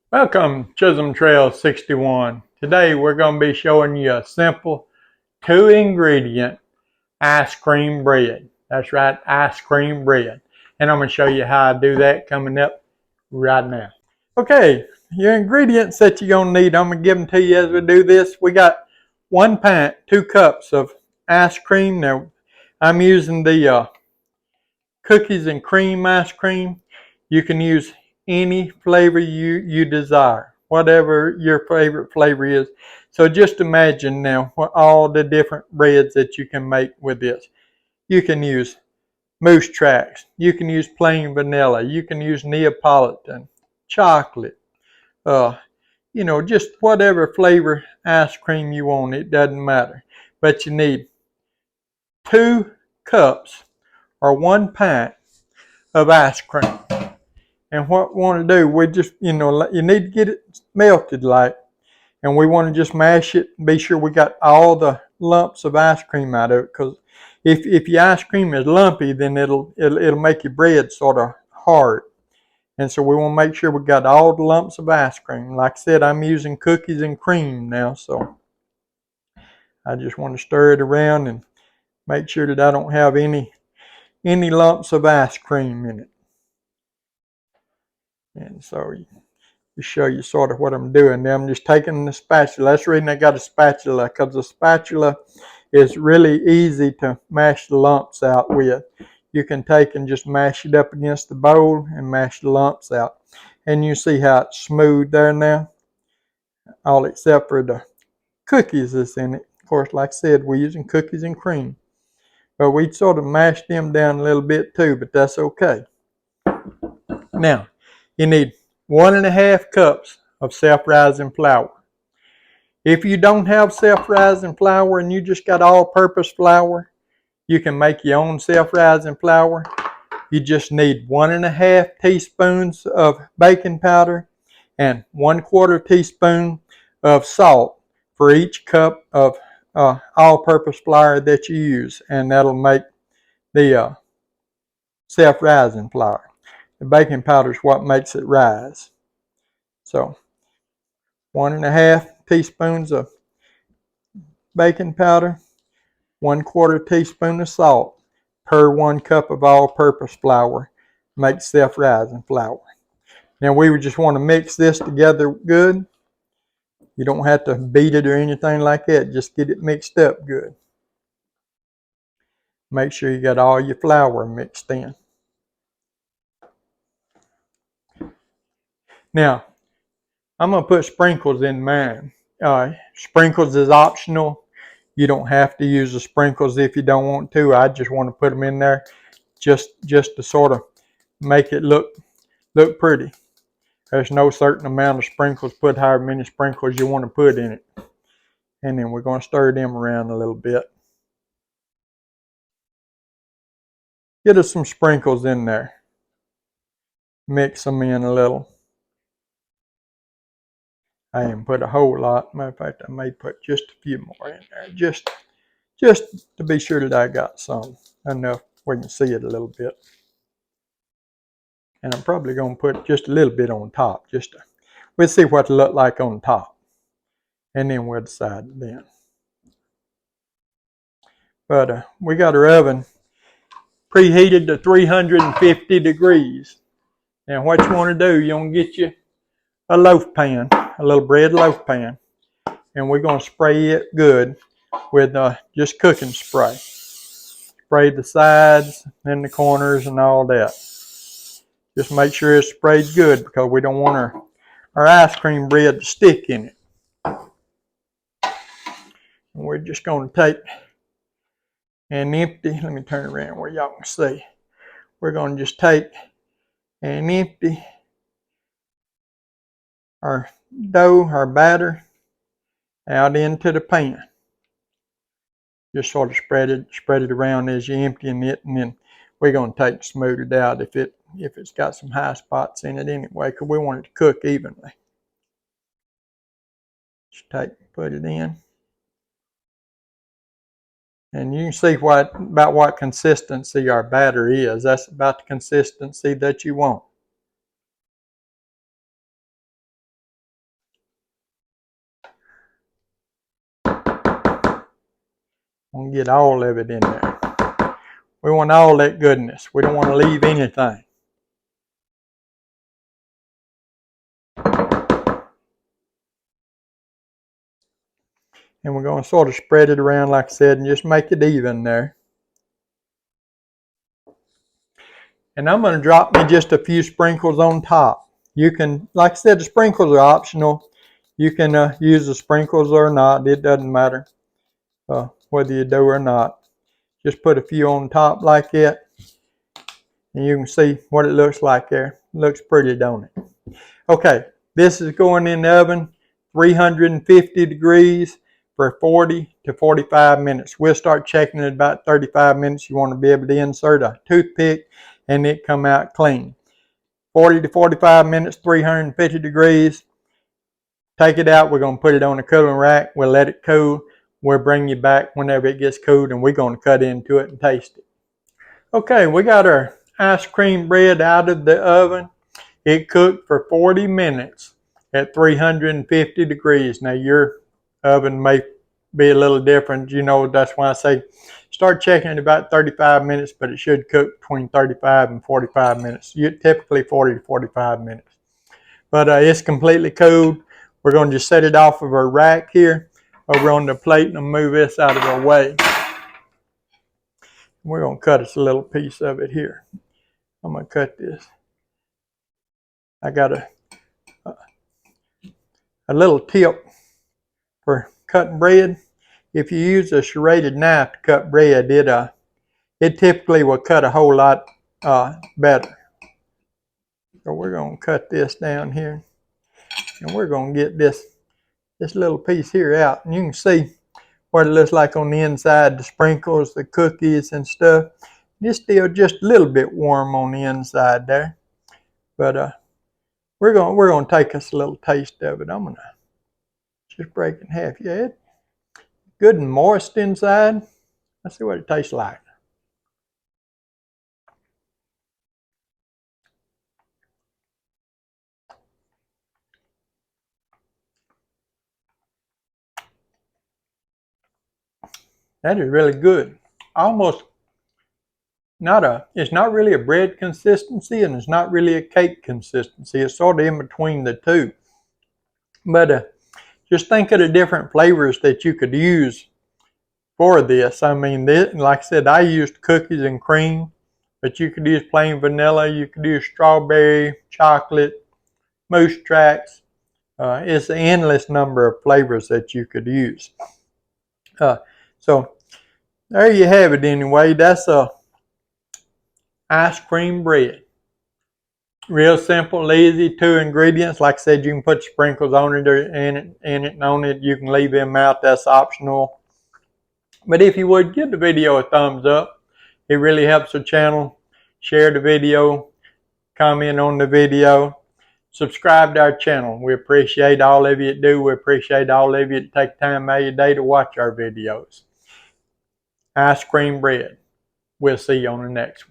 Welcome, Chisholm Trail 61. Today we're going to be showing you a simple 2-ingredient ice cream bread. That's right, ice cream bread. And I'm going to show you how I do that coming up right now. Okay, your ingredients that you're going to need, I'm going to give them to you as we do this. We got 1 pint, 2 cups of ice cream. Now, I'm using the cookies and cream ice cream. You can use any flavor you desire, whatever your favorite flavor is. So just imagine now what all the different breads that you can make with this. You can use Moose Tracks, you can use plain vanilla, you can use Neapolitan, chocolate, uh, just whatever flavor ice cream you want, it doesn't matter. But you need 2 cups or 1 pint of ice cream. And what we want to do, we just, you need to get it melted and we want to just mash it and be sure we got all the lumps of ice cream out of it. Because if your ice cream is lumpy, then it'll make your bread sort of hard. And so we want to make sure we got all the lumps of ice cream. Like I said, I'm using cookies and cream now, so I just want to stir it around and make sure that I don't have any lumps of ice cream in it. And so to show you sort of what I'm doing. Now I'm just taking the spatula. That's the reason I got a spatula, because the spatula is really easy to mash the lumps out with. You can take and just mash it up against the bowl and mash the lumps out. And you see how it's smooth there now, all except for the cookies that's in it. Of course, like I said, we're using cookies and cream. But we sort of mashed them down a little bit too, but that's okay. Now, you need 1.5 cups of self-rising flour. If you don't have self-rising flour and you just got all-purpose flour, you can make your own self-rising flour. You just need 1.5 teaspoons of baking powder and 1/4 teaspoon of salt for each cup of all-purpose flour that you use, and that'll make the self-rising flour. The baking powder is what makes it rise. So 1.5 teaspoons of baking powder, 1/4 teaspoon of salt per 1 cup of all-purpose flour makes self-rising flour. Now we just want to mix this together good. You don't have to beat it or anything like that. Just get it mixed up good. Make sure you got all your flour mixed in. Now, I'm going to put sprinkles in mine. Sprinkles is optional. You don't have to use the sprinkles if you don't want to. I just want to put them in there just to sort of make it look pretty. There's no certain amount of sprinkles. Put however many sprinkles you want to put in it. And then we're going to stir them around a little bit. Get us some sprinkles in there. Mix them in a little. I didn't put a whole lot. Matter of fact, I may put just a few more in there. Just to be sure that I got some. Enough where you can see it a little bit. And I'm probably going to put just a little bit on top. We'll see what it look like on top. And then we'll decide then. But we got our oven preheated to 350 degrees. Now what you want to do, you want to get you a loaf pan, a little bread loaf pan. And we're going to spray it good with just cooking spray. Spray the sides and the corners and all that. Just make sure it's sprayed good because we don't want our ice cream bread to stick in it. And we're just going to take and empty. Let me turn around where y'all can see. We're going to just take and empty our dough, our batter, out into the pan. Just sort of spread it around as you're emptying it, and then we're going to take and smooth it out if it's got some high spots in it anyway, because we want it to cook evenly. Just put it in. And you can see about what consistency our batter is. That's about the consistency that you want. I'm gonna get all of it in there. We want all that goodness. We don't want to leave anything. And we're going to sort of spread it around, like I said, and just make it even there. And I'm going to drop me just a few sprinkles on top. You can, like I said, the sprinkles are optional. You can use the sprinkles or not. It doesn't matter whether you do or not. Just put a few on top like that. And you can see what it looks like there. It looks pretty, don't it? Okay, this is going in the oven, 350 degrees for 40 to 45 minutes. We'll start checking it about 35 minutes. You want to be able to insert a toothpick and it come out clean. 40 to 45 minutes, 350 degrees. Take it out. We're going to put it on the cooling rack. We'll let it cool. We'll bring you back whenever it gets cooled, and we're going to cut into it and taste it. Okay, we got our ice cream bread out of the oven. It cooked for 40 minutes at 350 degrees. Now, your oven may be a little different. You know, that's why I say start checking it about 35 minutes, but it should cook between 35 and 45 minutes. Typically 40 to 45 minutes. But it's completely cooled. We're going to just set it off of our rack here over on the plate and move this out of our way. We're going to cut us a little piece of it here. I'm going to cut this. I got a little tip for cutting bread. If you use a serrated knife to cut bread, it typically will cut a whole lot better. So we're going to cut this down here, and we're going to get this little piece here out, and you can see what it looks like on the inside, the sprinkles, the cookies and stuff. It's still just a little bit warm on the inside there, but we're going to take us a little taste of it. I'm going to just break it in half. Yeah, it's good and moist inside. Let's see what it tastes like. That is really good. Almost it's not really a bread consistency, and it's not really a cake consistency. It's sort of in between the two. But just think of the different flavors that you could use for this. I mean, like I said, I used cookies and cream, but you could use plain vanilla. You could use strawberry, chocolate, moose tracks. It's an endless number of flavors that you could use. So there you have it anyway. That's a ice cream bread. Real simple, easy, 2 ingredients. Like I said, you can put sprinkles on it or in it and on it. You can leave them out. That's optional. But if you would, give the video a thumbs up. It really helps the channel. Share the video. Comment on the video. Subscribe to our channel. We appreciate all of you that do. We appreciate all of you that take time out of your day to watch our videos. Ice cream bread. We'll see you on the next one.